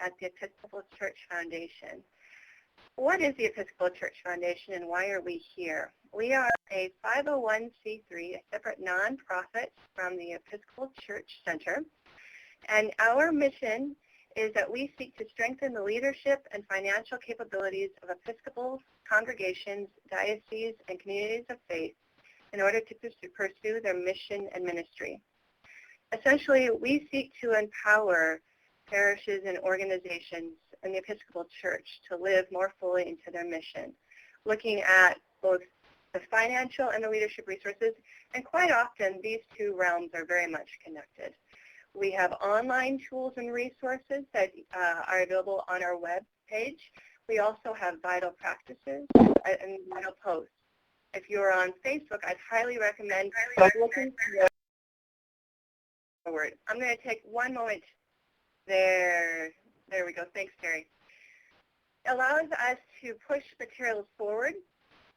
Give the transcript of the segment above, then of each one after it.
at the Episcopal Church Foundation. What is the Episcopal Church Foundation and why are we here? We are a 501c3, a separate nonprofit from the Episcopal Church Center, and our mission is that we seek to strengthen the leadership and financial capabilities of Episcopal congregations, dioceses, and communities of faith in order to pursue their mission and ministry. Essentially, we seek to empower parishes and organizations in the Episcopal Church to live more fully into their mission, looking at both the financial and the leadership resources, and quite often these two realms are very much connected. We have online tools and resources that are available on our web page. We also have vital practices and vital posts. If you're on Facebook, I'd highly recommend looking forward. I'm going to take one moment. There we go. Thanks, Terry. It allows us to push materials forward,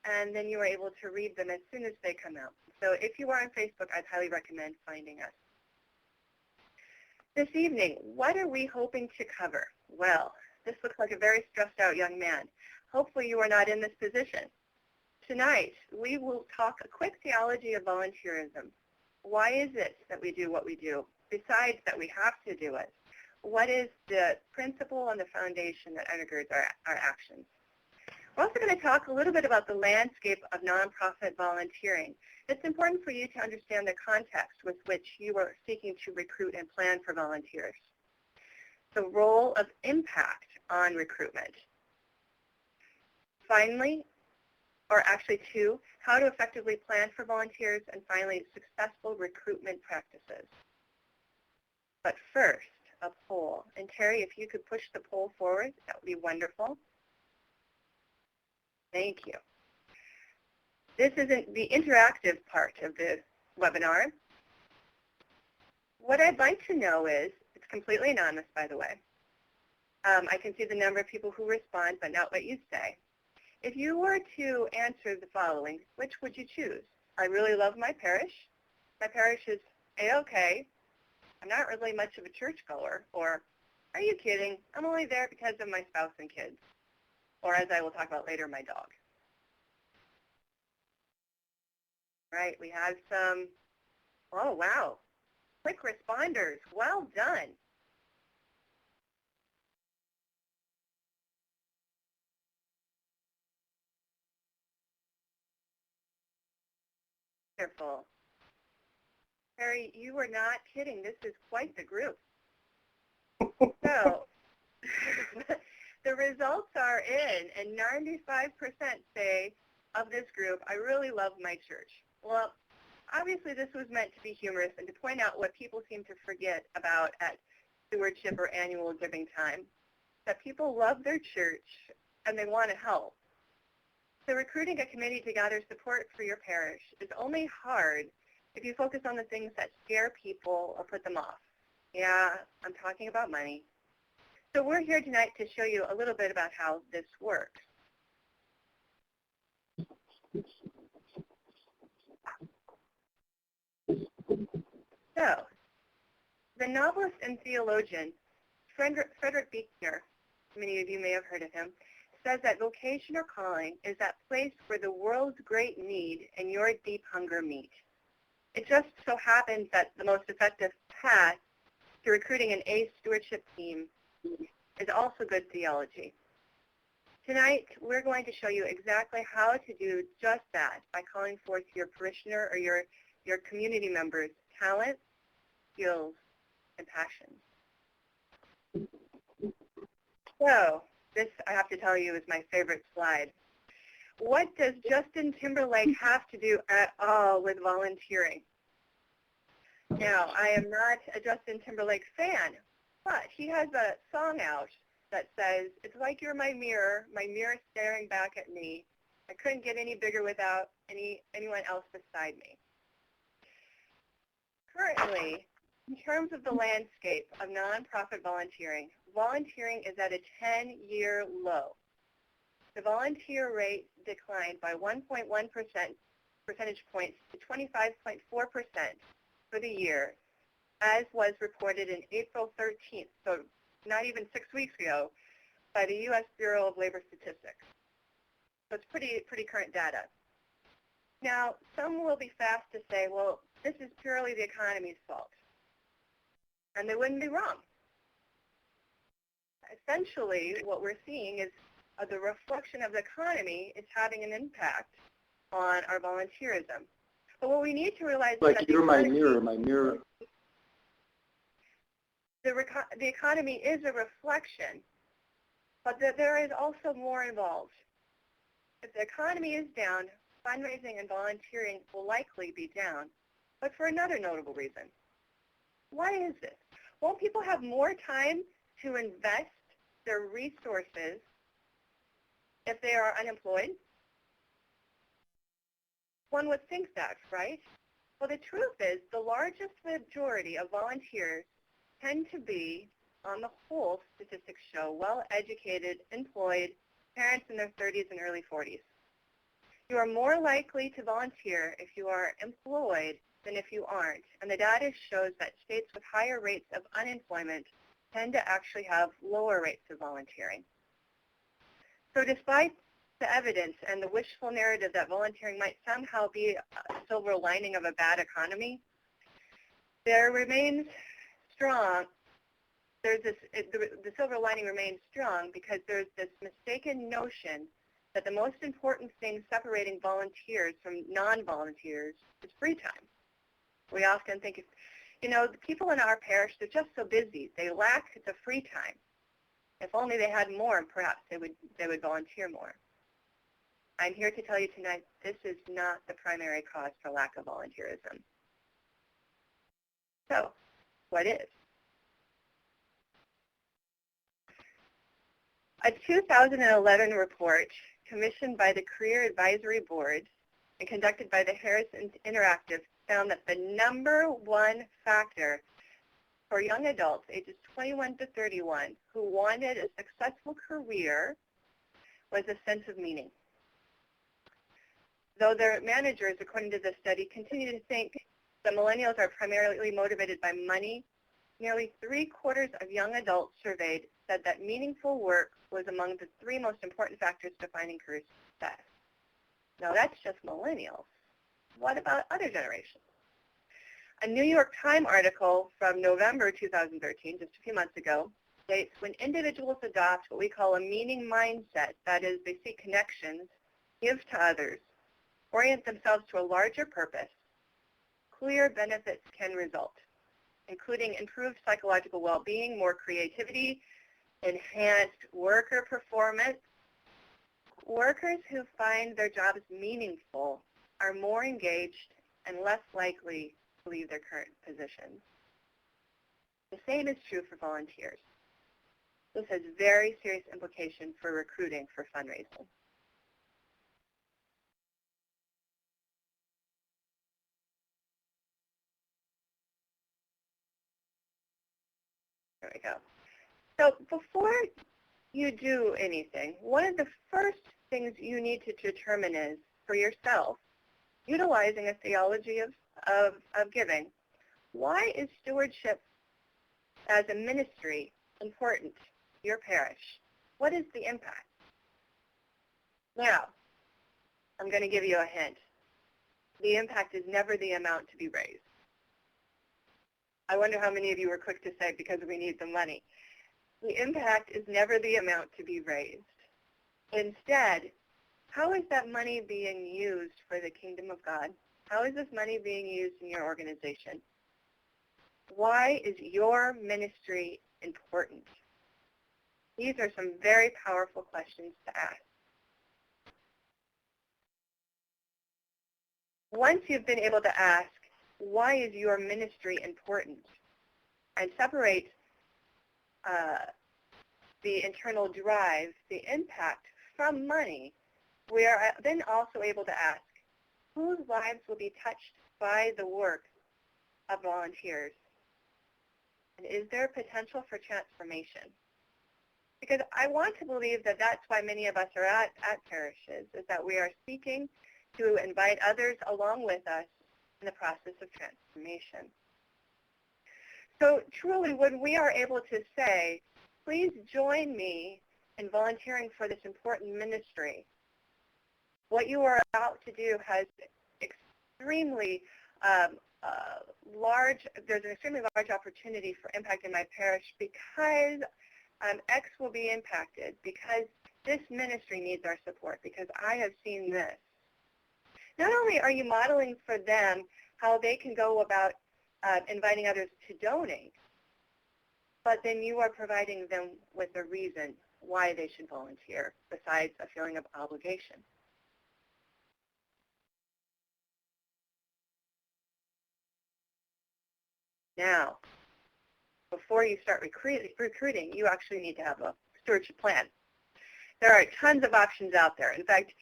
and then you are able to read them as soon as they come out. So if you are on Facebook, I'd highly recommend finding us. This evening, what are we hoping to cover? Well, this looks like a very stressed out young man. Hopefully you are not in this position. Tonight, we will talk a quick theology of volunteerism. Why is it that we do what we do, besides that we have to do it? What is the principle and the foundation that undergirds our actions? We're also going to talk a little bit about the landscape of nonprofit volunteering. It's important for you to understand the context with which you are seeking to recruit and plan for volunteers. The role of impact on recruitment. Finally, or actually two, how to effectively plan for volunteers, and finally, successful recruitment practices. But first, a poll. And Terry, if you could push the poll forward, that would be wonderful. Thank you. This isn't the interactive part of the webinar. What I'd like to know is, it's completely anonymous, by the way. I can see the number of people who respond, but not what you say. If you were to answer the following, which would you choose? I really love my parish. My parish is A-okay. I'm not really much of a churchgoer. Or, are you kidding? I'm only there because of my spouse and kids. Or, as I will talk about later, my dog. Right, we have some, oh wow, quick responders. Well done. Wonderful. Harry, you are not kidding. This is quite the group. So, the results are in, and 95% say of this group, I really love my church. Well, obviously this was meant to be humorous and to point out what people seem to forget about at stewardship or annual giving time, that people love their church and they want to help. So recruiting a committee to gather support for your parish is only hard if you focus on the things that scare people or put them off. Yeah, I'm talking about money. So we're here tonight to show you a little bit about how this works. So, the novelist and theologian Frederick Buechner, many of you may have heard of him, says that vocation or calling is that place where the world's great need and your deep hunger meet. It just so happens that the most effective path to recruiting an A stewardship team is also good theology. Tonight, we're going to show you exactly how to do just that by calling forth your parishioner or your community members' talents, skills, and passions. So, this, I have to tell you, is my favorite slide. What does Justin Timberlake have to do at all with volunteering? Now, I am not a Justin Timberlake fan, but he has a song out that says, it's like you're my mirror staring back at me. I couldn't get any bigger without anyone else beside me. Currently, in terms of the landscape of nonprofit volunteering, volunteering is at a 10-year low. The volunteer rate declined by 1.1 percentage points to 25.4% for the year, as was reported in April 13th, so not even 6 weeks ago, by the U.S. Bureau of Labor Statistics. So it's pretty current data. Now, some will be fast to say, well, this is purely the economy's fault. And they wouldn't be wrong. Essentially, what we're seeing is the reflection of the economy is having an impact on our volunteerism. But what we need to realize like is that you're my mirror. The economy is a reflection, but that there is also more involved. If the economy is down, fundraising and volunteering will likely be down, but for another notable reason. Why is this? Won't people have more time to invest their resources if they are unemployed? One would think that, right? Well, the truth is the largest majority of volunteers tend to be, on the whole, statistics show, well-educated, employed, parents in their 30s and early 40s. You are more likely to volunteer if you are employed than if you aren't. And the data shows that states with higher rates of unemployment tend to actually have lower rates of volunteering. So despite the evidence and the wishful narrative that volunteering might somehow be a silver lining of a bad economy, there remains strong. The silver lining remains strong because there's this mistaken notion that the most important thing separating volunteers from non-volunteers is free time. We often think, the people in our parish, they're just so busy. They lack the free time. If only they had more, perhaps they would volunteer more. I'm here to tell you tonight, this is not the primary cause for lack of volunteerism. So, what is? A 2011 report commissioned by the Career Advisory Board and conducted by the Harris Interactive found that the number one factor for young adults ages 21 to 31 who wanted a successful career was a sense of meaning. Though their managers, according to the study, continue to think that millennials are primarily motivated by money, nearly 3/4 of young adults surveyed said that meaningful work was among the 3 most important factors defining career success. Now that's just millennials. What about other generations? A New York Times article from November 2013, just a few months ago, states when individuals adopt what we call a meaning mindset, that is, they seek connections, give to others, orient themselves to a larger purpose, clear benefits can result, including improved psychological well-being, more creativity, enhanced worker performance. Workers who find their jobs meaningful are more engaged and less likely to leave their current positions. The same is true for volunteers. This has very serious implications for recruiting for fundraising. There we go. So before you do anything, one of the first things you need to determine is, for yourself, utilizing a theology of giving, why is stewardship as a ministry important to your parish? What is the impact? Now, I'm going to give you a hint. The impact is never the amount to be raised. I wonder how many of you were quick to say, because we need the money. The impact is never the amount to be raised. Instead, how is that money being used for the kingdom of God? How is this money being used in your organization? Why is your ministry important? These are some very powerful questions to ask. Once you've been able to ask, why is your ministry important, and separate the internal drive, the impact from money, we are then also able to ask, whose lives will be touched by the work of volunteers? And is there potential for transformation? Because I want to believe that that's why many of us are at parishes, is that we are seeking to invite others along with us in the process of transformation. So truly, when we are able to say, please join me in volunteering for this important ministry. What you are about to do has extremely there's an extremely large opportunity for impact in my parish because X will be impacted, because this ministry needs our support, because I have seen this. Not only are you modeling for them how they can go about inviting others to donate, but then you are providing them with a reason why they should volunteer besides a feeling of obligation. Now, before you start recruiting, you actually need to have a stewardship plan. There are tons of options out there. In fact,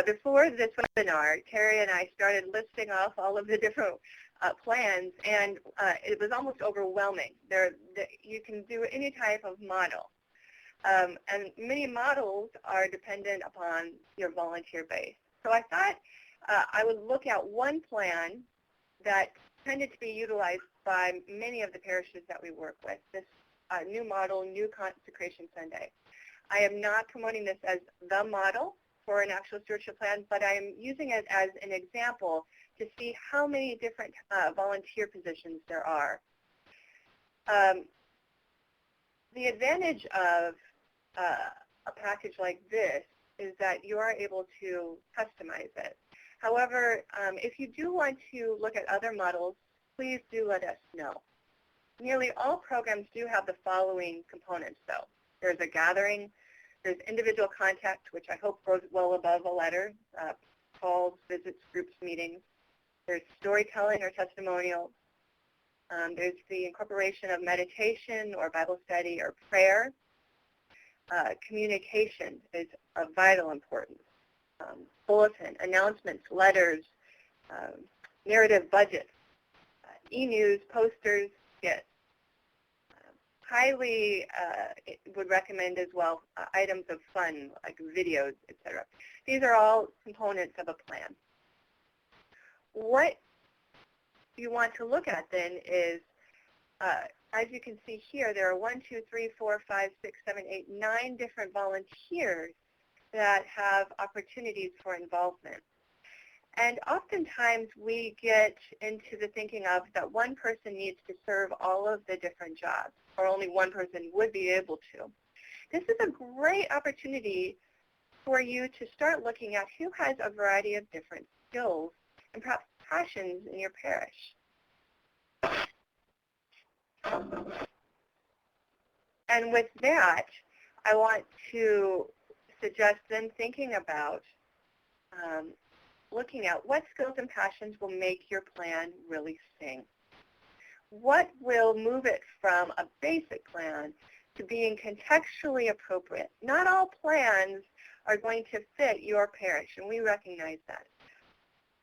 before this webinar, Terry and I started listing off all of the different plans, and it was almost overwhelming. You can do any type of model, and many models are dependent upon your volunteer base. So I thought I would look at one plan that tended to be utilized by many of the parishes that we work with, this new model, New Consecration Sunday. I am not promoting this as the model for an actual stewardship plan, but I am using it as an example to see how many different volunteer positions there are. The advantage of a package like this is that you are able to customize it. However, if you do want to look at other models, please do let us know. Nearly all programs do have the following components, though. There's a gathering, there's individual contact, which I hope goes well above a letter, calls, visits, groups, meetings. There's storytelling or testimonial. There's the incorporation of meditation or Bible study or prayer. Communication is of vital importance. Bulletin, announcements, letters, narrative budgets, e-news, posters, skits. Highly would recommend as well items of fun like videos, etc. These are all components of a plan. What you want to look at then is, as you can see here, there are 9 different volunteers that have opportunities for involvement. And oftentimes we get into the thinking of that one person needs to serve all of the different jobs, or only one person would be able to. This is a great opportunity for you to start looking at who has a variety of different skills and perhaps passions in your parish. And with that, I want to suggest then thinking about looking at what skills and passions will make your plan really sing. What will move it from a basic plan to being contextually appropriate? Not all plans are going to fit your parish, and we recognize that.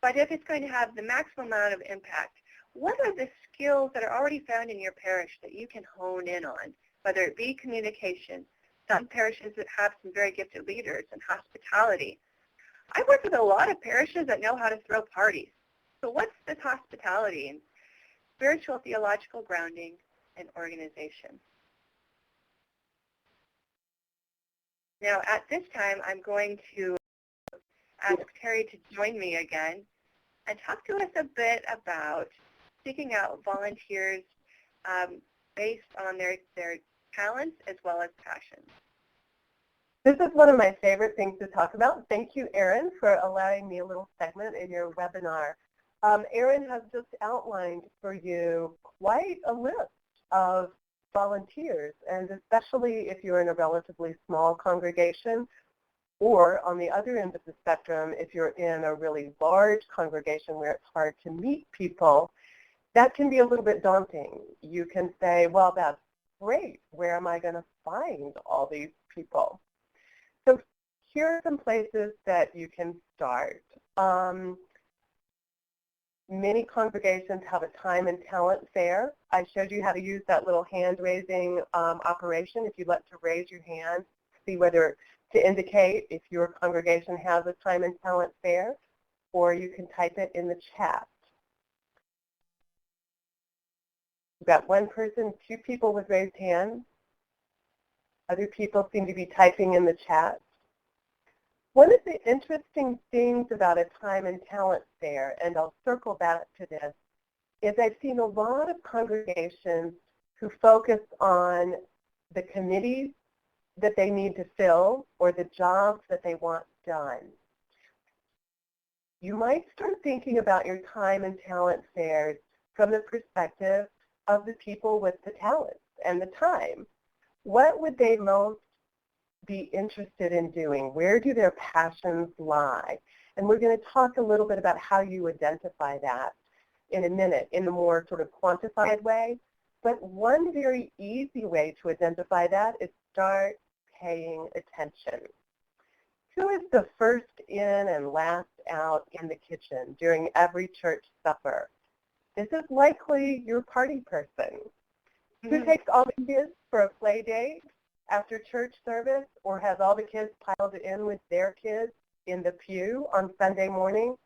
But if it's going to have the maximum amount of impact, what are the skills that are already found in your parish that you can hone in on, whether it be communication? Some parishes that have some very gifted leaders and hospitality. I work with a lot of parishes that know how to throw parties. So what's this hospitality and spiritual theological grounding and organization? Now at this time, I'm going to ask Terry to join me again and talk to us a bit about seeking out volunteers based on their talents as well as passions. This is one of my favorite things to talk about. Thank you, Erin, for allowing me a little segment in your webinar. Erin has just outlined for you quite a list of volunteers, and especially if you're in a relatively small congregation, or on the other end of the spectrum, if you're in a really large congregation where it's hard to meet people, that can be a little bit daunting. You can say, well, that's great. Where am I going to find all these people? So here are some places that you can start. Many congregations have a time and talent fair. I showed you how to use that little hand-raising operation. If you'd like to raise your hand, see whether to indicate if your congregation has a time and talent fair, or you can type it in the chat. We've got one person, 2 people with raised hands. Other people seem to be typing in the chat. One of the interesting things about a time and talent fair, and I'll circle back to this, is I've seen a lot of congregations who focus on the committees that they need to fill or the jobs that they want done. You might start thinking about your time and talent fairs from the perspective of the people with the talents and the time. What would they most be interested in doing? Where do their passions lie? And we're going to talk a little bit about how you identify that in a minute in a more sort of quantified way. But one very easy way to identify that is start paying attention. Who is the first in and last out in the kitchen during every church supper? This is likely your party person. Who takes all the kids for a play date after church service, or has all the kids piled in with their kids in the pew on Sunday morning?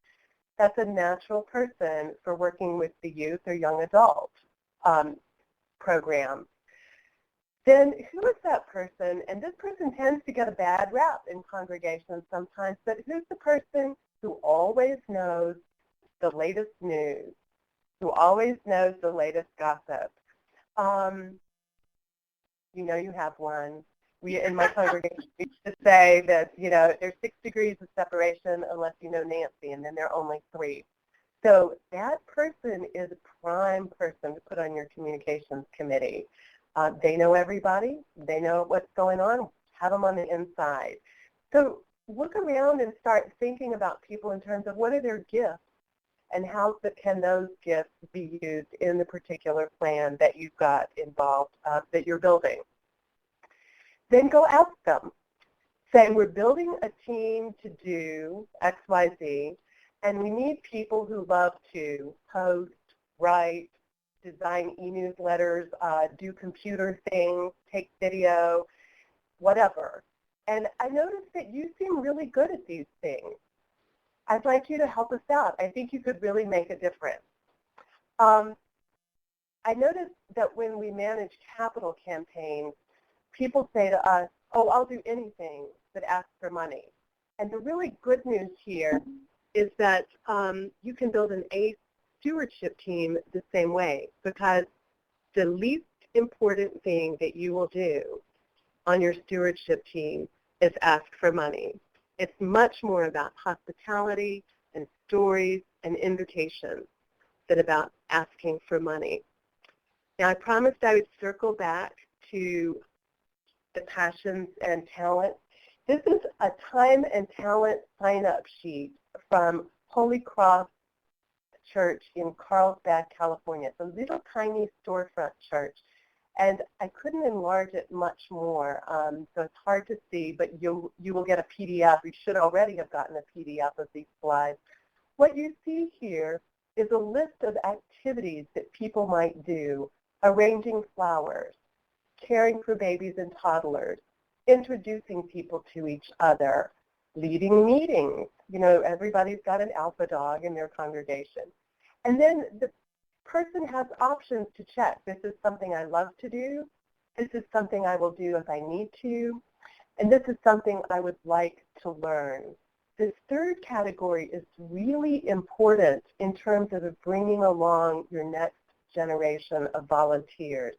That's a natural person for working with the youth or young adult program. Then who is that person? And this person tends to get a bad rap in congregations sometimes, but who's the person who always knows the latest news, who always knows the latest gossip? You know you have one. We, in my congregation, used to say that, you know, there's 6 degrees of separation unless you know Nancy, and then there are only 3. So that person is a prime person to put on your communications committee. They know everybody. They know what's going on. Have them on the inside. So look around and start thinking about people in terms of what are their gifts and how can those gifts be used in the particular plan that you've got involved, that you're building. Then go ask them. Say, we're building a team to do X, Y, Z, and we need people who love to post, write, design e-newsletters, do computer things, take video, whatever. And I noticed that you seem really good at these things. I'd like you to help us out. I think you could really make a difference. I noticed that when we manage capital campaigns, people say to us, oh, I'll do anything but ask for money. And the really good news here is that you can build an A stewardship team the same way, because the least important thing that you will do on your stewardship team is ask for money. It's much more about hospitality and stories and invitations than about asking for money. Now, I promised I would circle back to the passions and talent. This is a time and talent sign-up sheet from Holy Cross Church in Carlsbad, California. It's a little tiny storefront church, and I couldn't enlarge it much more, so it's hard to see, but you will get a PDF. You should already have gotten a PDF of these slides. What you see here is a list of activities that people might do: arranging flowers, caring for babies and toddlers, introducing people to each other, leading meetings. You know, everybody's got an alpha dog in their congregation. And then the person has options to check. This is something I love to do. This is something I will do if I need to. And this is something I would like to learn. This third category is really important in terms of bringing along your next generation of volunteers.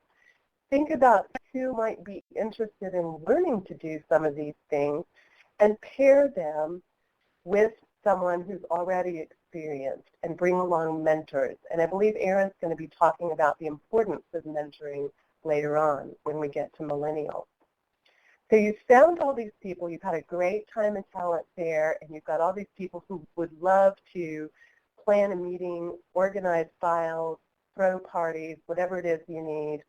Think about who might be interested in learning to do some of these things and pair them with someone who's already experienced and bring along mentors. And I believe Erin's going to be talking about the importance of mentoring later on when we get to millennials. So you've found all these people, you've had a great time and talent fair, and you've got all these people who would love to plan a meeting, organize files, throw parties, whatever it is you need.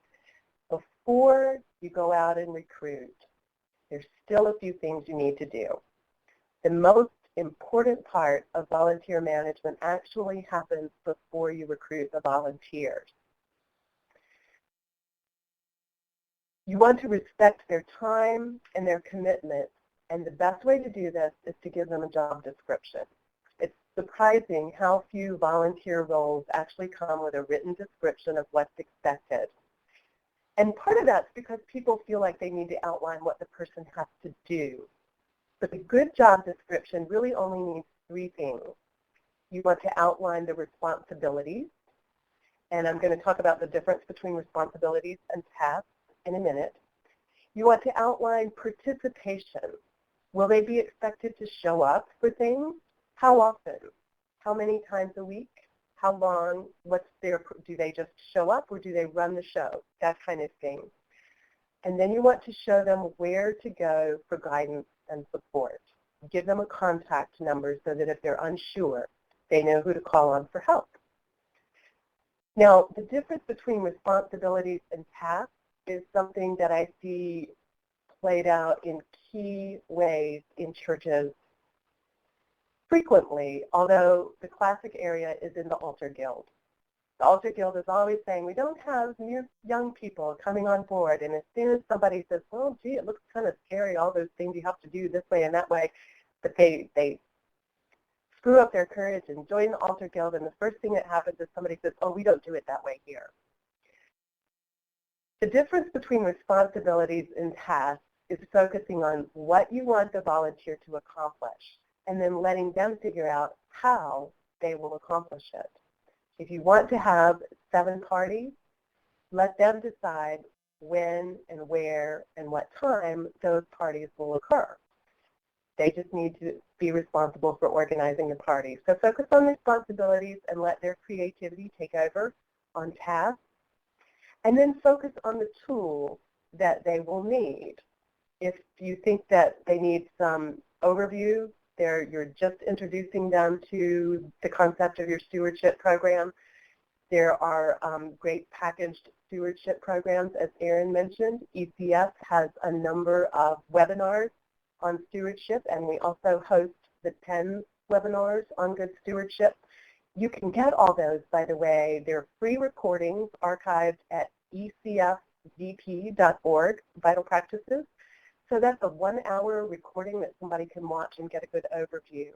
Before you go out and recruit, there's still a few things you need to do. The most important part of volunteer management actually happens before you recruit the volunteers. You want to respect their time and their commitment, and the best way to do this is to give them a job description. It's surprising how few volunteer roles actually come with a written description of what's expected. And part of that's because people feel like they need to outline what the person has to do. But the good job description really only needs three things. You want to outline the responsibilities, and I'm going to talk about the difference between responsibilities and tasks in a minute. You want to outline participation. Will they be expected to show up for things? How often? How many times a week? How long? Do they just show up or do they run the show? That kind of thing. And then you want to show them where to go for guidance and support. Give them a contact number so that if they're unsure, they know who to call on for help. Now, the difference between responsibilities and tasks is something that I see played out in key ways in churches frequently, although the classic area is in the altar guild. The altar guild is always saying, we don't have new young people coming on board, and as soon as somebody says, well, gee, it looks kind of scary, all those things you have to do this way and that way, but they screw up their courage and join the altar guild, and the first thing that happens is somebody says, oh, we don't do it that way here. The difference between responsibilities and tasks is focusing on what you want the volunteer to accomplish and then letting them figure out how they will accomplish it. If you want to have 7 parties, let them decide when and where and what time those parties will occur. They just need to be responsible for organizing the party. So focus on responsibilities and let their creativity take over on tasks. And then focus on the tools that they will need. If you think that they need some overview, you're just introducing them to the concept of your stewardship program. There are great packaged stewardship programs, as Erin mentioned. ECF has a number of webinars on stewardship, and we also host the 10 webinars on good stewardship. You can get all those, by the way. They're free recordings archived at ecfvp.org, Vital Practices. So that's a 1-hour recording that somebody can watch and get a good overview.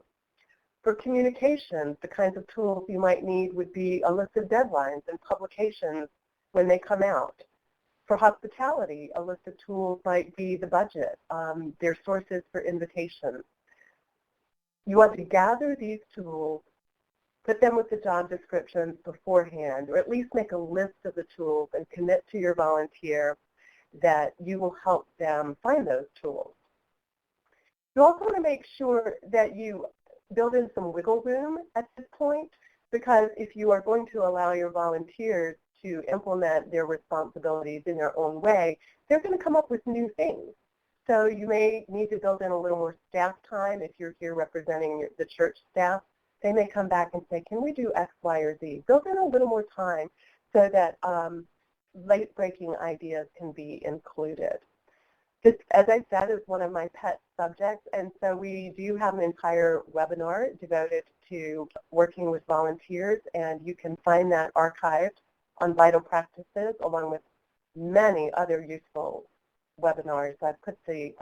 For communications, the kinds of tools you might need would be a list of deadlines and publications when they come out. For hospitality, a list of tools might be the budget, their sources for invitations. You want to gather these tools, put them with the job descriptions beforehand, or at least make a list of the tools and commit to your volunteer that you will help them find those tools. You also want to make sure that you build in some wiggle room at this point, because if you are going to allow your volunteers to implement their responsibilities in their own way, they're going to come up with new things. So you may need to build in a little more staff time if you're here representing the church staff. They may come back and say, can we do X, Y, or Z? Build in a little more time so that late-breaking ideas can be included. This, as I said, is one of my pet subjects, and so we do have an entire webinar devoted to working with volunteers, and you can find that archived on Vital Practices along with many other useful webinars. I've put the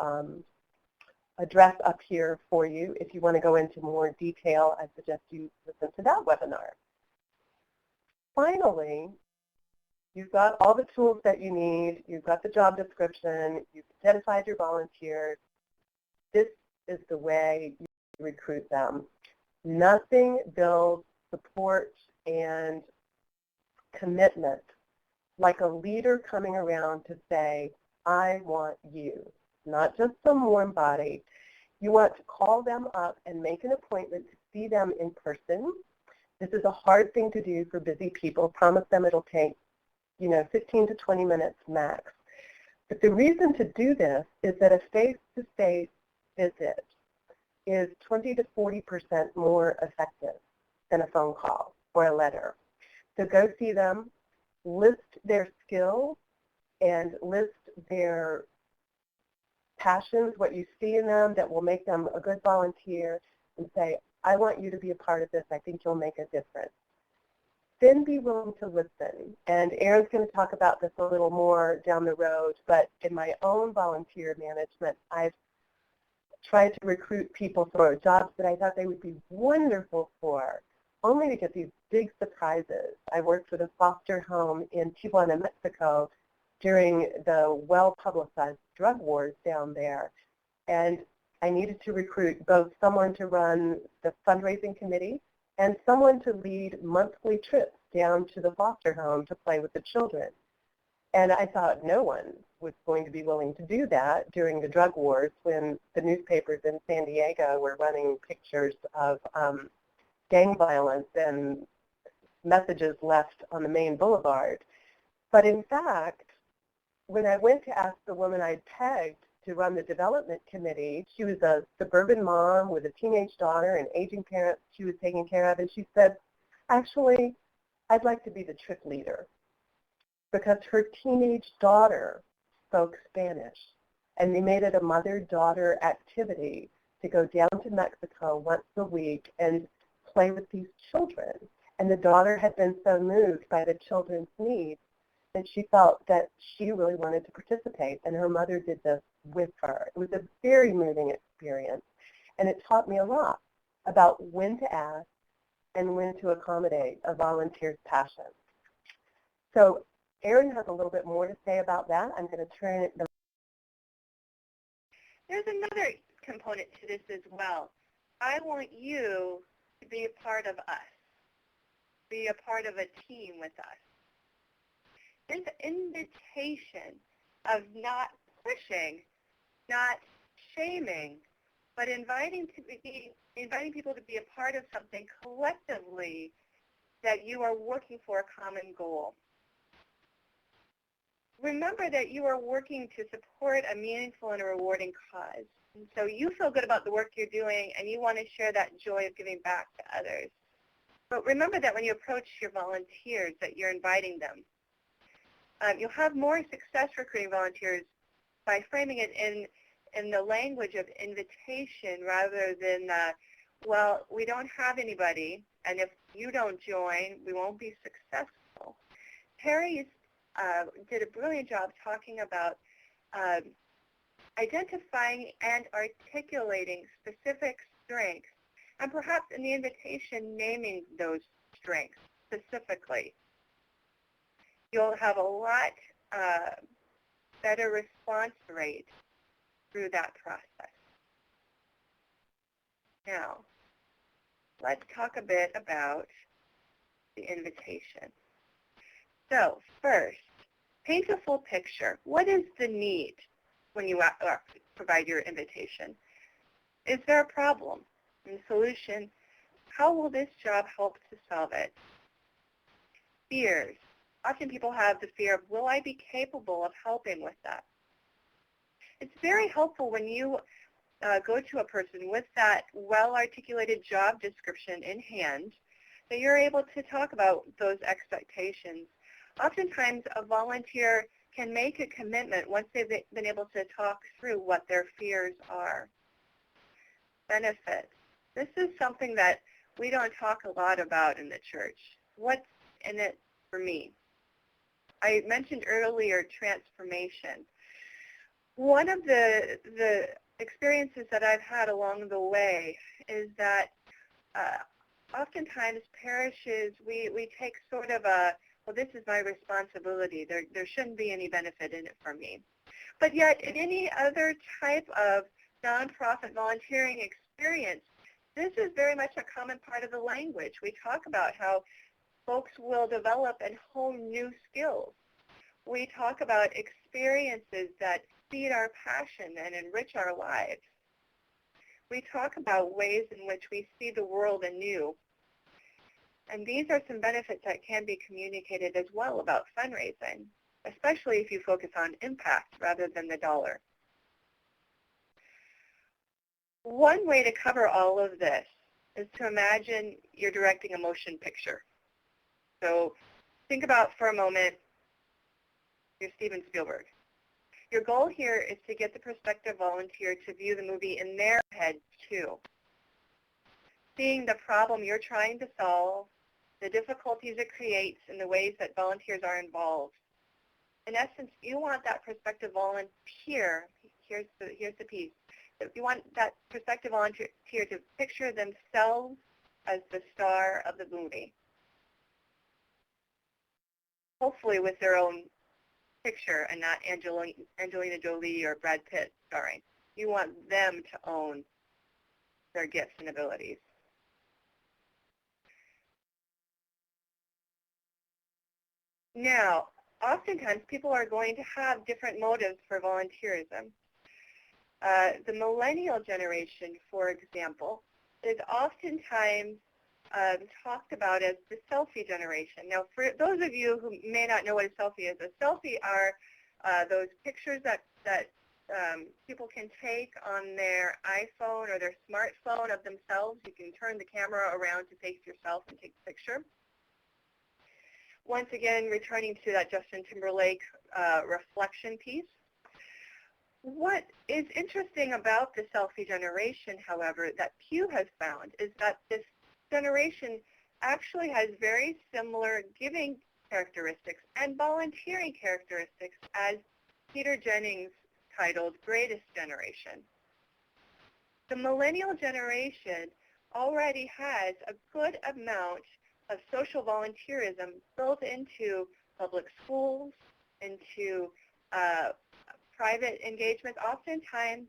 address up here for you. If you want to go into more detail, I suggest you listen to that webinar. Finally, you've got all the tools that you need. You've got the job description. You've identified your volunteers. This is the way you recruit them. Nothing builds support and commitment like a leader coming around to say, I want you, not just some warm body. You want to call them up and make an appointment to see them in person. This is a hard thing to do for busy people. Promise them it'll take 15 to 20 minutes max. But the reason to do this is that a face-to-face visit is 20 to 40% more effective than a phone call or a letter. So go see them, list their skills, and list their passions, what you see in them that will make them a good volunteer, and say, I want you to be a part of this. I think you'll make a difference. Then be willing to listen. And Erin's going to talk about this a little more down the road, but in my own volunteer management, I've tried to recruit people for jobs that I thought they would be wonderful for, only to get these big surprises. I worked with a foster home in Tijuana, Mexico, during the well-publicized drug wars down there. And I needed to recruit both someone to run the fundraising committee and someone to lead monthly trips down to the foster home to play with the children. And I thought no one was going to be willing to do that during the drug wars when the newspapers in San Diego were running pictures of gang violence and messages left on the main boulevard. But in fact, when I went to ask the woman I'd pegged to run the development committee, she was a suburban mom with a teenage daughter and aging parents she was taking care of, and she said, actually, I'd like to be the trip leader, because her teenage daughter spoke Spanish, and they made it a mother-daughter activity to go down to Mexico once a week and play with these children. And the daughter had been so moved by the children's needs that she felt that she really wanted to participate, and her mother did this with her. It was a very moving experience, and it taught me a lot about when to ask and when to accommodate a volunteer's passion. So Erin has a little bit more to say about that. I'm going to turn it. There's another component to this as well. I want you to be a part of us, be a part of a team with us. This invitation of not pushing, not shaming, but inviting people to be a part of something collectively that you are working for a common goal. Remember that you are working to support a meaningful and a rewarding cause. And so you feel good about the work you're doing, and you want to share that joy of giving back to others. But remember that when you approach your volunteers, that you're inviting them. You'll have more success recruiting volunteers by framing it in the language of invitation rather than, well, we don't have anybody, and if you don't join, we won't be successful. Terry did a brilliant job talking about identifying and articulating specific strengths, and perhaps in the invitation naming those strengths specifically. You'll have a lot better response rate through that process. Now, let's talk a bit about the invitation. So first, paint a full picture. What is the need when you provide your invitation? Is there a problem? And solution, how will this job help to solve it? Fears. Often people have the fear of, will I be capable of helping with that? It's very helpful when you go to a person with that well-articulated job description in hand that you're able to talk about those expectations. Oftentimes, a volunteer can make a commitment once they've been able to talk through what their fears are. Benefits. This is something that we don't talk a lot about in the church. What's in it for me? I mentioned earlier transformation. One of the experiences that I've had along the way is that oftentimes parishes, we take sort of a, well, this is my responsibility. There shouldn't be any benefit in it for me. But yet, in any other type of nonprofit volunteering experience, this is very much a common part of the language. We talk about how folks will develop and hone new skills. We talk about experiences that feed our passion and enrich our lives. We talk about ways in which we see the world anew. And these are some benefits that can be communicated as well about fundraising, especially if you focus on impact rather than the dollar. One way to cover all of this is to imagine you're directing a motion picture. So think about for a moment, you're Steven Spielberg. Your goal here is to get the prospective volunteer to view the movie in their head too. Seeing the problem you're trying to solve, the difficulties it creates, and the ways that volunteers are involved. In essence, you want that prospective volunteer, here's the piece, you want that prospective volunteer to picture themselves as the star of the movie. Hopefully with their own picture and not Angelina Jolie or Brad Pitt starring. You want them to own their gifts and abilities. Now, oftentimes people are going to have different motives for volunteerism. The millennial generation, for example, is oftentimes talked about as the selfie generation. Now, for those of you who may not know what a selfie is, a selfie are those pictures that people can take on their iPhone or their smartphone of themselves. You can turn the camera around to face yourself and take the picture. Once again, returning to that Justin Timberlake reflection piece. What is interesting about the selfie generation, however, that Pew has found is that this generation actually has very similar giving characteristics and volunteering characteristics as Peter Jennings titled Greatest Generation. The millennial generation already has a good amount of social volunteerism built into public schools, into private engagements. Oftentimes,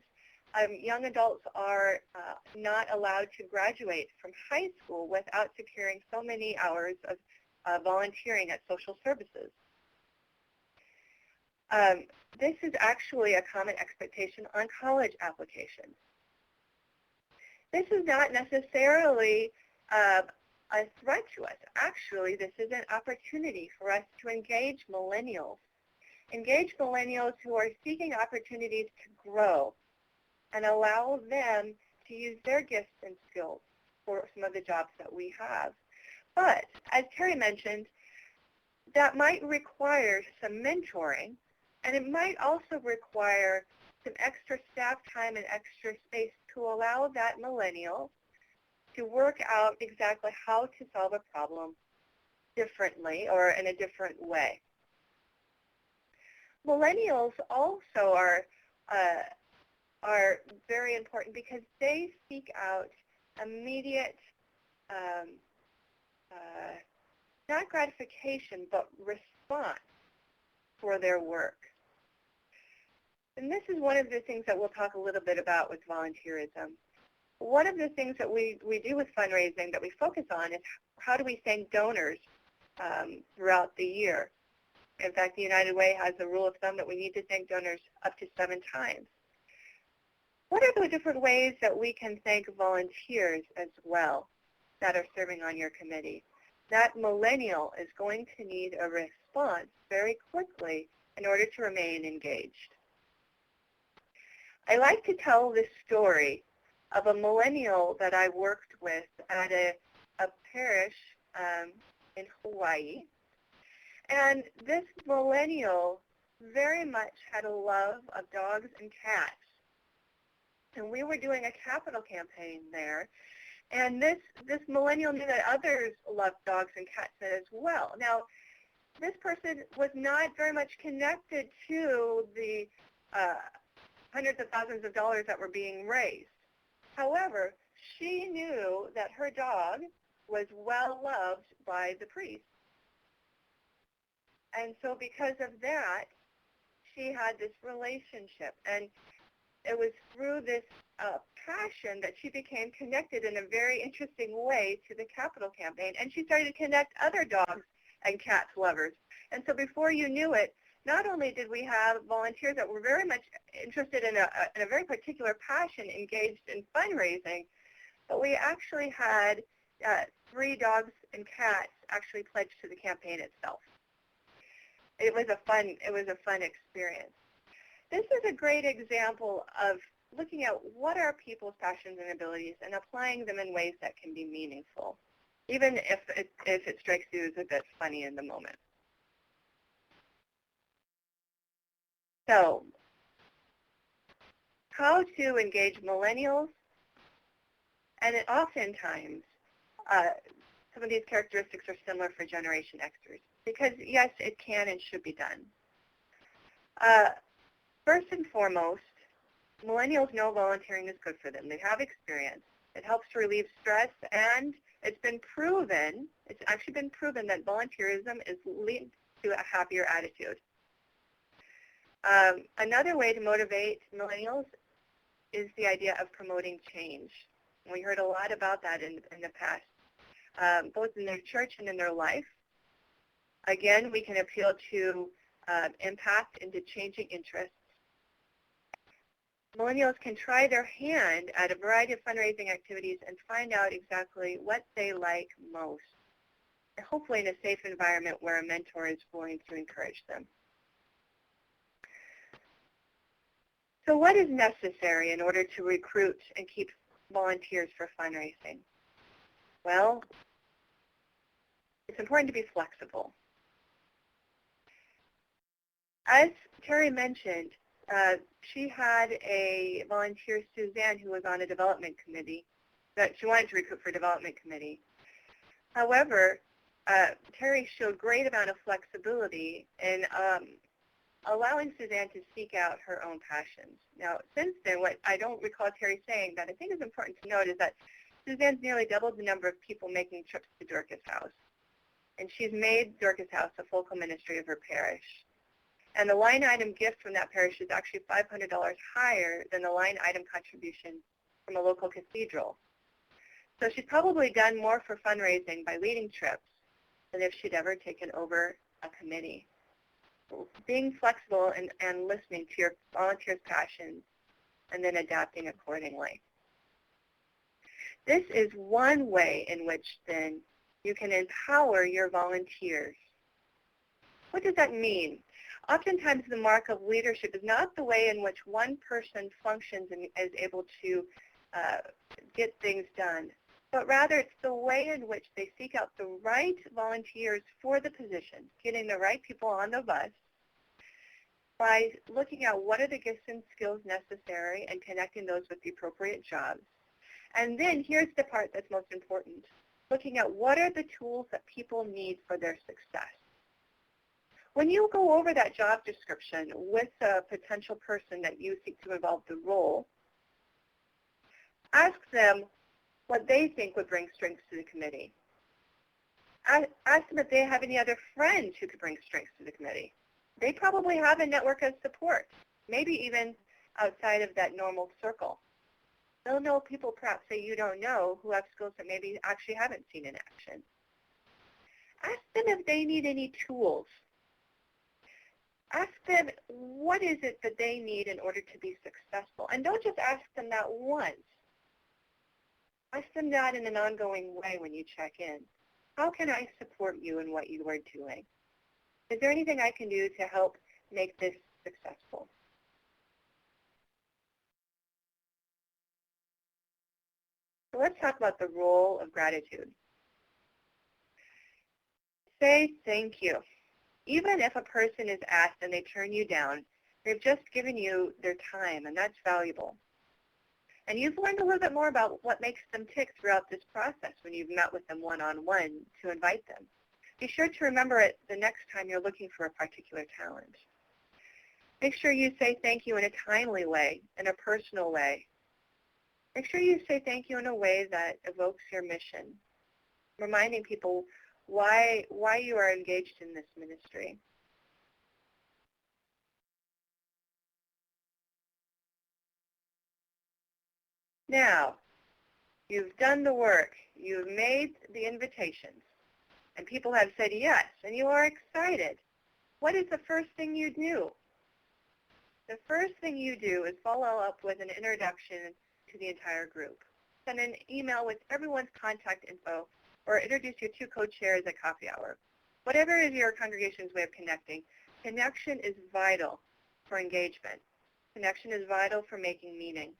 young adults are not allowed to graduate from high school without securing so many hours of volunteering at social services. This is actually a common expectation on college applications. This is not necessarily a threat to us. Actually, this is an opportunity for us to engage millennials who are seeking opportunities to grow and allow them to use their gifts and skills for some of the jobs that we have. But as Terry mentioned, that might require some mentoring, and it might also require some extra staff time and extra space to allow that millennial to work out exactly how to solve a problem differently or in a different way. Millennials also are very important because they seek out immediate, not gratification, but response for their work. And this is one of the things that we'll talk a little bit about with volunteerism. One of the things that we do with fundraising that we focus on is how do we thank donors throughout the year. In fact, the United Way has a rule of thumb that we need to thank donors up to 7 times. What are the different ways that we can thank volunteers as well that are serving on your committee? That millennial is going to need a response very quickly in order to remain engaged. I like to tell this story of a millennial that I worked with at a parish in Hawaii. And this millennial very much had a love of dogs and cats. And we were doing a capital campaign there. And this millennial knew that others loved dogs and cats as well. Now, this person was not very much connected to the hundreds of thousands of dollars that were being raised. However, she knew that her dog was well loved by the priest. And so because of that, she had this relationship. And it was through this passion that she became connected in a very interesting way to the capital campaign. And she started to connect other dogs and cats lovers. And so before you knew it, not only did we have volunteers that were very much interested in a very particular passion engaged in fundraising, but we actually had 3 dogs and cats actually pledged to the campaign itself. It was a fun experience. This is a great example of looking at what are people's passions and abilities and applying them in ways that can be meaningful, even if it strikes you as a bit funny in the moment. So, how to engage millennials, and oftentimes some of these characteristics are similar for Generation Xers, because yes, it can and should be done. First and foremost, millennials know volunteering is good for them. They have experience. It helps to relieve stress, and it's actually been proven that volunteerism is linked to a happier attitude. Another way to motivate millennials is the idea of promoting change. We heard a lot about that in the past, both in their church and in their life. Again, we can appeal to impact into changing interests. Millennials can try their hand at a variety of fundraising activities and find out exactly what they like most, and hopefully in a safe environment where a mentor is willing to encourage them. So what is necessary in order to recruit and keep volunteers for fundraising? Well, it's important to be flexible. As Terry mentioned, she had a volunteer, Suzanne, who was on a development committee, that she wanted to recruit for a development committee. However, Terry showed great amount of flexibility in allowing Suzanne to seek out her own passions. Now, since then, what I don't recall Terry saying that I think is important to note is that Suzanne's nearly doubled the number of people making trips to Dorcas House. And she's made Dorcas House a focal ministry of her parish. And the line item gift from that parish is actually $500 higher than the line item contribution from a local cathedral. So she's probably done more for fundraising by leading trips than if she'd ever taken over a committee. Being flexible and listening to your volunteers' passions and then adapting accordingly. This is one way in which then you can empower your volunteers. What does that mean? Oftentimes the mark of leadership is not the way in which one person functions and is able to get things done, but rather it's the way in which they seek out the right volunteers for the position, getting the right people on the bus by looking at what are the gifts and skills necessary and connecting those with the appropriate jobs. And then here's the part that's most important, looking at what are the tools that people need for their success. When you go over that job description with a potential person that you seek to involve the role, ask them what they think would bring strengths to the committee. Ask them if they have any other friends who could bring strengths to the committee. They probably have a network of support, maybe even outside of that normal circle. They'll know people perhaps that you don't know who have skills that maybe actually haven't seen in action. Ask them if they need any tools. Ask them what is it that they need in order to be successful. And don't just ask them that once. Ask them that in an ongoing way when you check in. How can I support you in what you are doing? Is there anything I can do to help make this successful? So let's talk about the role of gratitude. Say thank you. Even if a person is asked and they turn you down, they've just given you their time, and that's valuable. And you've learned a little bit more about what makes them tick throughout this process when you've met with them one-on-one to invite them. Be sure to remember it the next time you're looking for a particular talent. Make sure you say thank you in a timely way, in a personal way. Make sure you say thank you in a way that evokes your mission, reminding people why you are engaged in this ministry. Now, you've done the work. You've made the invitations, and people have said yes, and you are excited. What is the first thing you do? The first thing you do is follow up with an introduction to the entire group. Send an email with everyone's contact info, or introduce your two co-chairs at coffee hour. Whatever is your congregation's way of connecting, connection is vital for engagement. Connection is vital for making meaning.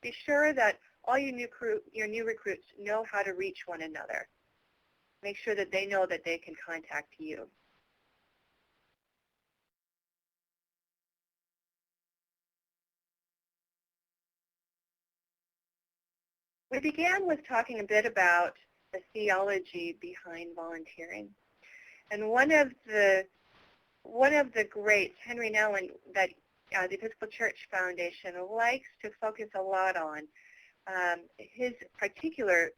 Be sure that all your new recruits know how to reach one another. Make sure that they know that they can contact you. We began with talking a bit about the theology behind volunteering. And one of the greats, Henry Nouwen, that the Episcopal Church Foundation likes to focus a lot on, his particular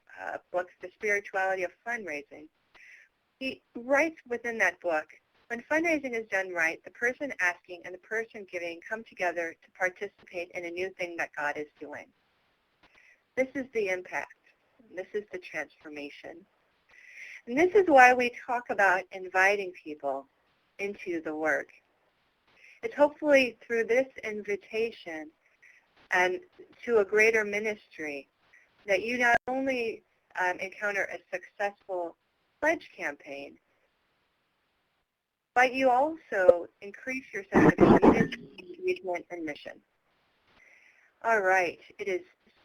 book, The Spirituality of Fundraising. He writes within that book When fundraising is done right, the person asking and the person giving come together to participate in a new thing that God is doing. This is the impact. This is the transformation. And this is why we talk about inviting people into the work. It's hopefully through this invitation and to a greater ministry that you not only encounter a successful pledge campaign, but you also increase your sense of community engagement and mission. All right, it is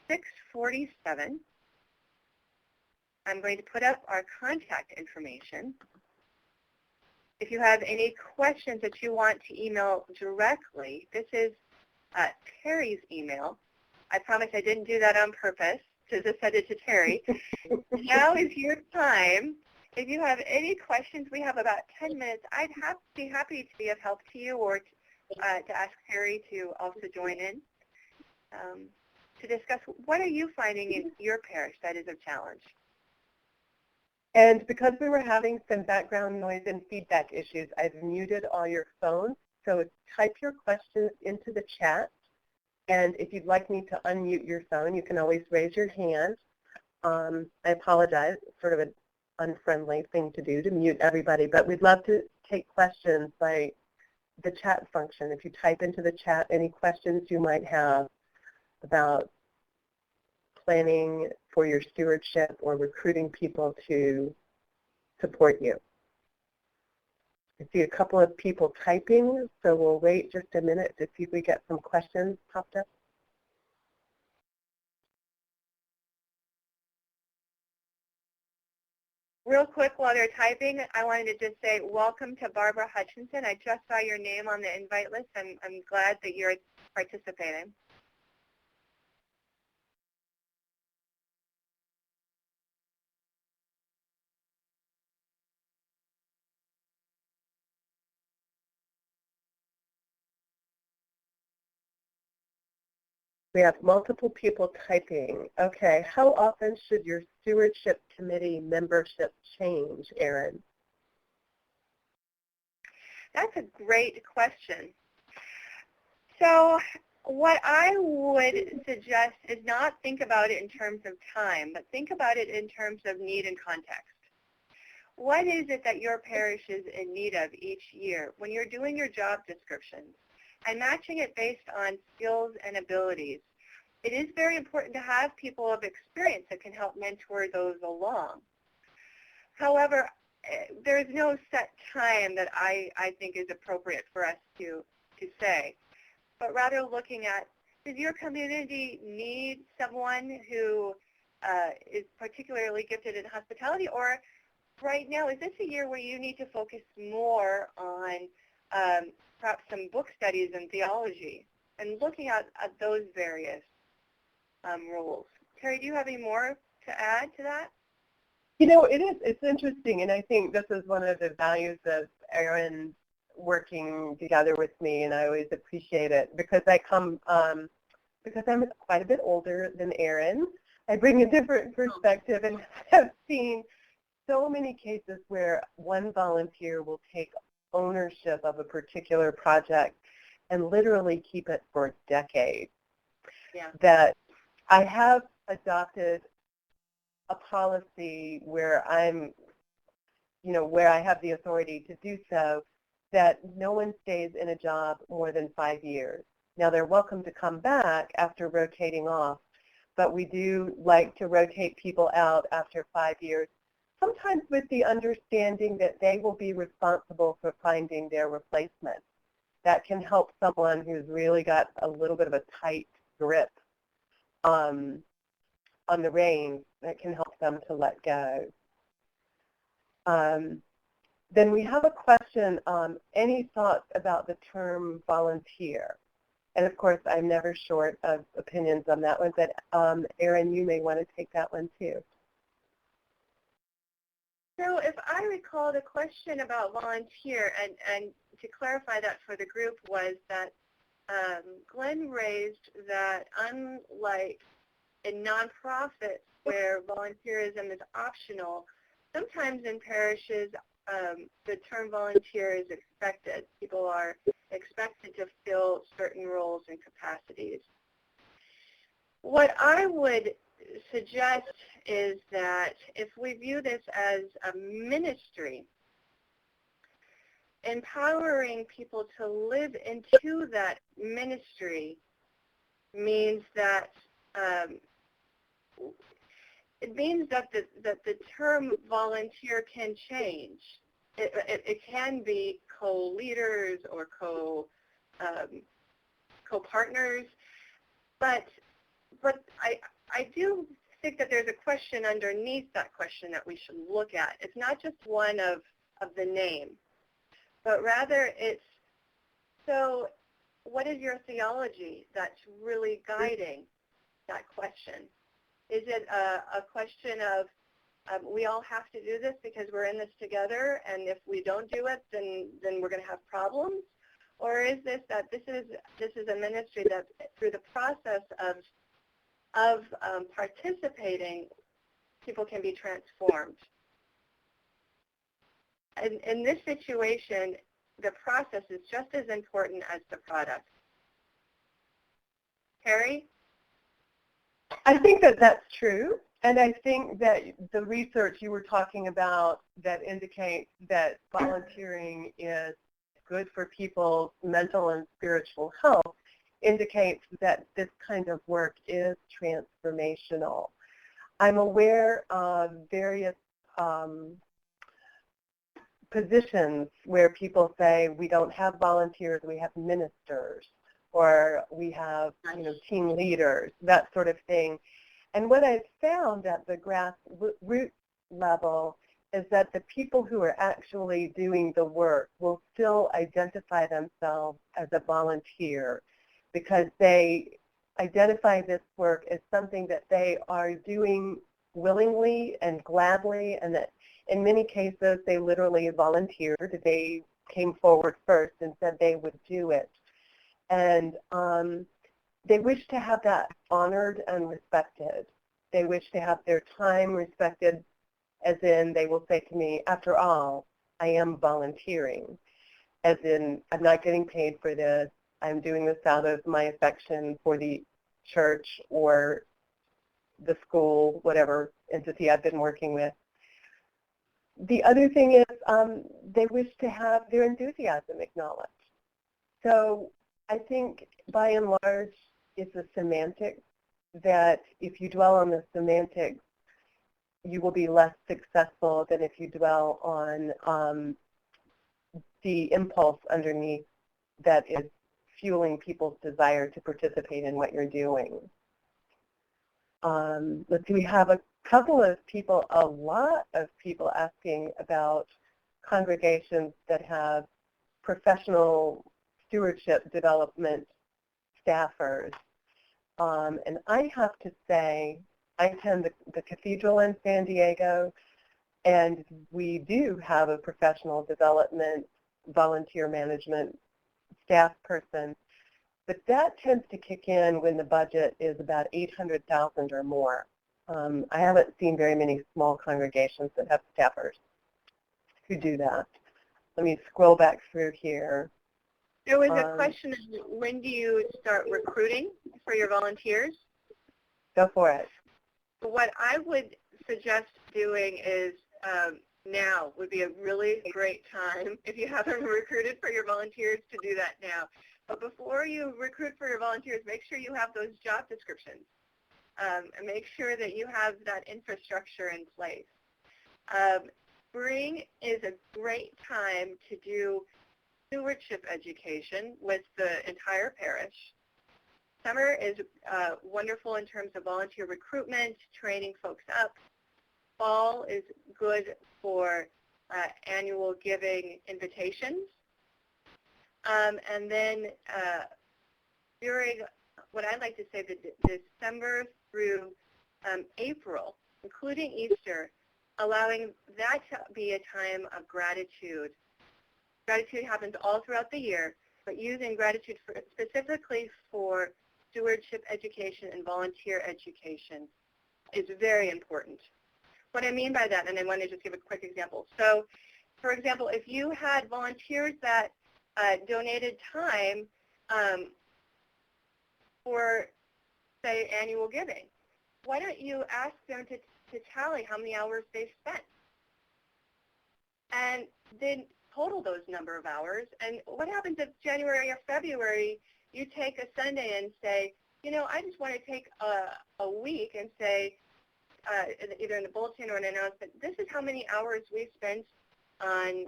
6:47. I'm going to put up our contact information. If you have any questions that you want to email directly, this is Terry's email. I promise I didn't do that on purpose to just send it to Terry. Now is your time. If you have any questions, we have about 10 minutes. I'd be happy to be of help to you or to ask Terry to also join in to discuss what are you finding in your parish that is a challenge. And because we were having some background noise and feedback issues, I've muted all your phones. So type your questions into the chat. And if you'd like me to unmute your phone, you can always raise your hand. I apologize, it's sort of an unfriendly thing to do to mute everybody, but we'd love to take questions by the chat function. If you type into the chat any questions you might have about planning for your stewardship or recruiting people to support you. I see a couple of people typing, so we'll wait just a minute to see if we get some questions popped up. Real quick, while they're typing, I wanted to just say welcome to Barbara Hutchinson. I just saw your name on the invite list. I'm glad that you're participating. We have multiple people typing. Okay, how often should your stewardship committee membership change, Erin? That's a great question. So what I would suggest is not think about it in terms of time, but think about it in terms of need and context. What is it that your parish is in need of each year when you're doing your job descriptions and matching it based on skills and abilities? It is very important to have people of experience that can help mentor those along. However, there's no set time that I think is appropriate for us to say, but rather looking at, does your community need someone who is particularly gifted in hospitality, or right now, is this a year where you need to focus more on perhaps some book studies and theology and looking at those various roles? Terry, do you have any more to add to that? You know, it's interesting, and I think this is one of the values of Erin working together with me, and I always appreciate it because because I'm quite a bit older than Erin. I bring a different perspective and have seen so many cases where one volunteer will take ownership of a particular project and literally keep it for decades. Yeah. That I have adopted a policy where where I have the authority to do so, that no one stays in a job more than 5 years. Now they're welcome to come back after rotating off, but we do like to rotate people out after 5 years, sometimes with the understanding that they will be responsible for finding their replacement. That can help someone who's really got a little bit of a tight grip on the reins. That can help them to let go. Then we have a question, any thoughts about the term volunteer? And of course, I'm never short of opinions on that one, but Erin, you may want to take that one too. So if I recall, the question about volunteer, and to clarify that for the group, was that Glenn raised that unlike in nonprofits where volunteerism is optional, sometimes in parishes the term volunteer is expected. People are expected to fill certain roles and capacities. What I would suggest is that if we view this as a ministry, empowering people to live into that ministry means that it means that the term volunteer can change. It can be co-leaders or co-partners, but I do think that there's a question underneath that question that we should look at. It's not just one of the name, but rather it's, so what is your theology that's really guiding that question? Is it a question of we all have to do this because we're in this together, and if we don't do it, then we're going to have problems? Or is this that this is a ministry that through the process of participating, people can be transformed? In this situation, the process is just as important as the product. Harry? I think that that's true, and I think that the research you were talking about that indicates that volunteering is good for people's mental and spiritual health indicates that this kind of work is transformational. I'm aware of various positions where people say we don't have volunteers, we have ministers, or we have team leaders, that sort of thing. And what I've found at the grassroots level is that the people who are actually doing the work will still identify themselves as a volunteer because they identify this work as something that they are doing willingly and gladly, and that in many cases they literally volunteered. They came forward first and said they would do it. And they wish to have that honored and respected. They wish to have their time respected, as in they will say to me, after all, I am volunteering. As in, I'm not getting paid for this. I'm doing this out of my affection for the church or the school, whatever entity I've been working with. The other thing is they wish to have their enthusiasm acknowledged. So I think by and large it's a semantic that if you dwell on the semantics, you will be less successful than if you dwell on the impulse underneath that is fueling people's desire to participate in what you're doing. Let's see, we have a couple of people, a lot of people asking about congregations that have professional stewardship development staffers. And I have to say, I attend the cathedral in San Diego, and we do have a professional development volunteer management staff person, but that tends to kick in when the budget is about $800,000 or more. I haven't seen very many small congregations that have staffers who do that. Let me scroll back through here. There was a question, when do you start recruiting for your volunteers? Go for it. What I would suggest doing is now would be a really great time, if you haven't recruited for your volunteers, to do that now. But before you recruit for your volunteers, make sure you have those job descriptions. And make sure that you have that infrastructure in place. Spring is a great time to do stewardship education with the entire parish. Summer is wonderful in terms of volunteer recruitment, training folks up. Fall is good for annual giving invitations. And then during what I like to say, the December through April, including Easter, allowing that to be a time of gratitude. Gratitude happens all throughout the year, but using gratitude specifically for stewardship education and volunteer education is very important. What I mean by that, and I want to just give a quick example. So For example, if you had volunteers that donated time for, say, annual giving, why don't you ask them to tally how many hours they spent and then total those number of hours? And what happens if January or February you take a Sunday and say, you know, I just want to take a week and say, either in the bulletin or an announcement, this is how many hours we spent on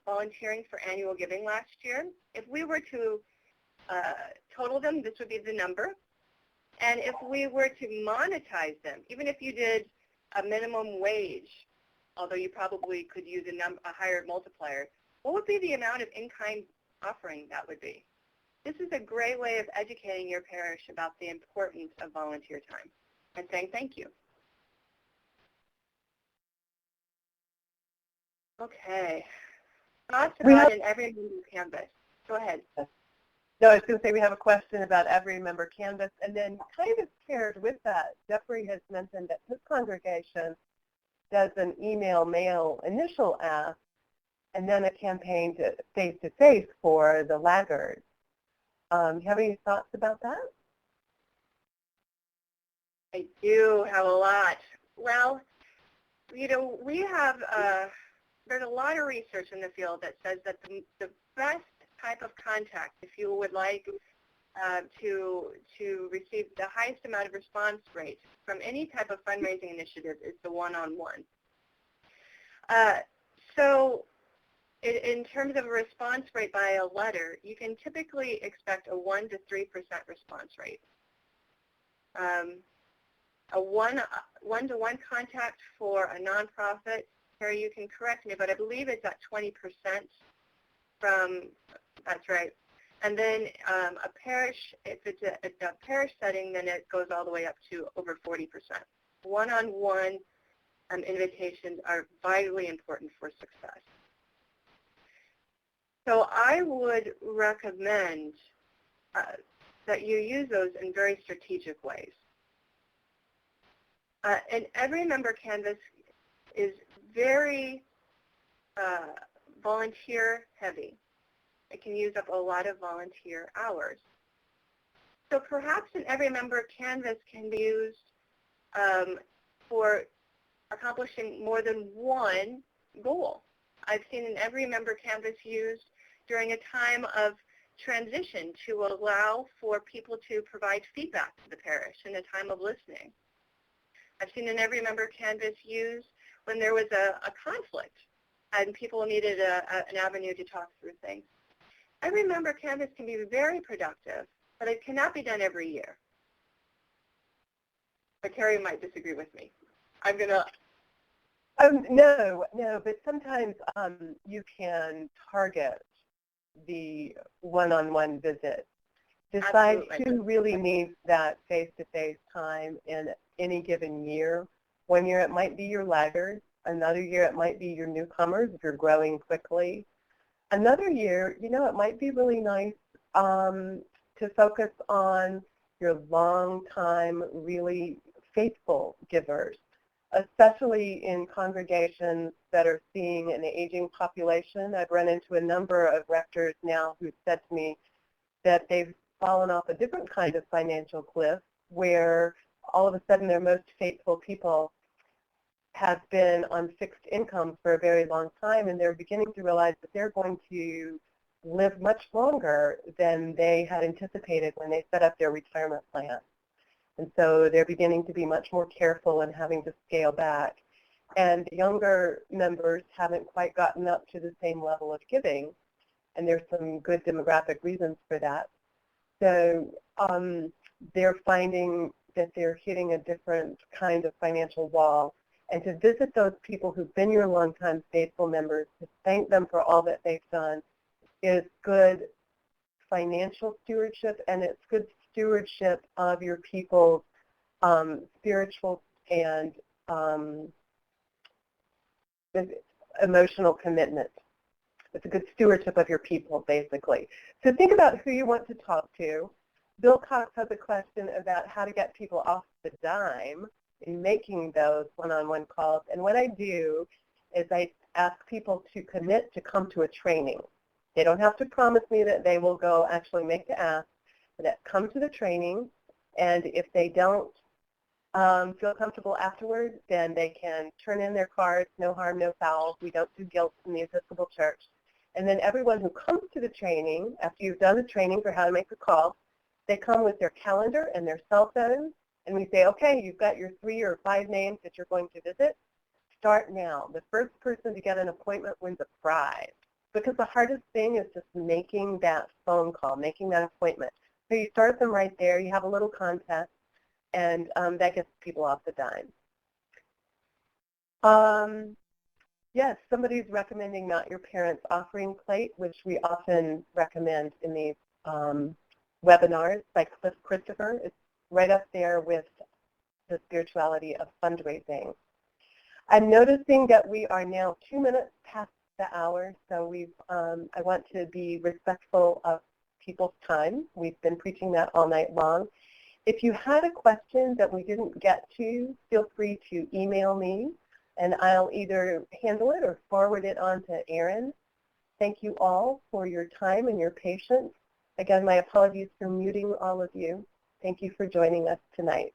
volunteering for annual giving last year. If we were to total them, this would be the number. And if we were to monetize them, even if you did a minimum wage, although you probably could use a higher multiplier, what would be the amount of in-kind offering that would be? This is a great way of educating your parish about the importance of volunteer time and saying thank you. Okay. Thoughts about an every member canvas. Go ahead. No, I was going to say we have a question about every member canvas, and then kind of paired with that, Jeffrey has mentioned that his congregation does an email mail initial ask and then a campaign to face-to-face for the laggards. You have any thoughts about that? I do have a lot. Well, you know, we have, there's a lot of research in the field that says that the best type of contact, if you would like to receive the highest amount of response rate from any type of fundraising initiative, is the one-on-one. So in terms of a response rate by a letter, you can typically expect a 1 to 3% response rate. A one-to-one contact for a nonprofit, Harry, you can correct me, but I believe it's at 20% from, that's right. And then a parish, if it's a parish setting, then it goes all the way up to over 40%. One-on-one invitations are vitally important for success. So I would recommend that you use those in very strategic ways. And every member canvas is very volunteer heavy. It can use up a lot of volunteer hours. So perhaps an every member canvas can be used for accomplishing more than one goal. I've seen an every member canvas used during a time of transition to allow for people to provide feedback to the parish in a time of listening. I've seen an every member canvas used when there was a conflict and people needed an avenue to talk through things. Every member canvas can be very productive, but it cannot be done every year. But Terry might disagree with me. I'm going to... No, but sometimes you can target the one-on-one visit. Decide who really needs that face-to-face time in any given year. One year it might be your laggards. Another year it might be your newcomers if you're growing quickly. Another year, you know, it might be really nice to focus on your long-time, really faithful givers, especially in congregations that are seeing an aging population. I've run into a number of rectors now who said to me that they've fallen off a different kind of financial cliff where all of a sudden their most faithful people have been on fixed income for a very long time, and they're beginning to realize that they're going to live much longer than they had anticipated when they set up their retirement plan. And so they're beginning to be much more careful and having to scale back. And younger members haven't quite gotten up to the same level of giving, and there's some good demographic reasons for that. So they're finding that they're hitting a different kind of financial wall. And to visit those people who've been your longtime faithful members, to thank them for all that they've done, is good financial stewardship, and it's good stewardship of your people's spiritual and emotional commitment. It's a good stewardship of your people, basically. So think about who you want to talk to. Bill Cox has a question about how to get people off the dime in making those one-on-one calls. And what I do is I ask people to commit to come to a training. They don't have to promise me that they will go actually make the ask, but that come to the training, and if they don't feel comfortable afterwards, then they can turn in their cards, no harm, no foul. We don't do guilt in the Episcopal Church. And then everyone who comes to the training, after you've done the training for how to make a call, they come with their calendar and their cell phone, and we say, okay, you've got your 3 or 5 names that you're going to visit. Start now. The first person to get an appointment wins a prize. Because the hardest thing is just making that phone call, making that appointment. So you start them right there. You have a little contest, and that gets people off the dime. Yes, somebody's recommending Not Your Parents' Offering Plate, which we often recommend in these webinars by Cliff Christopher. It's right up there with the spirituality of fundraising. I'm noticing that we are now 2 minutes past the hour, so I want to be respectful of people's time. We've been preaching that all night long. If you had a question that we didn't get to, feel free to email me, and I'll either handle it or forward it on to Erin. Thank you all for your time and your patience. Again, my apologies for muting all of you. Thank you for joining us tonight.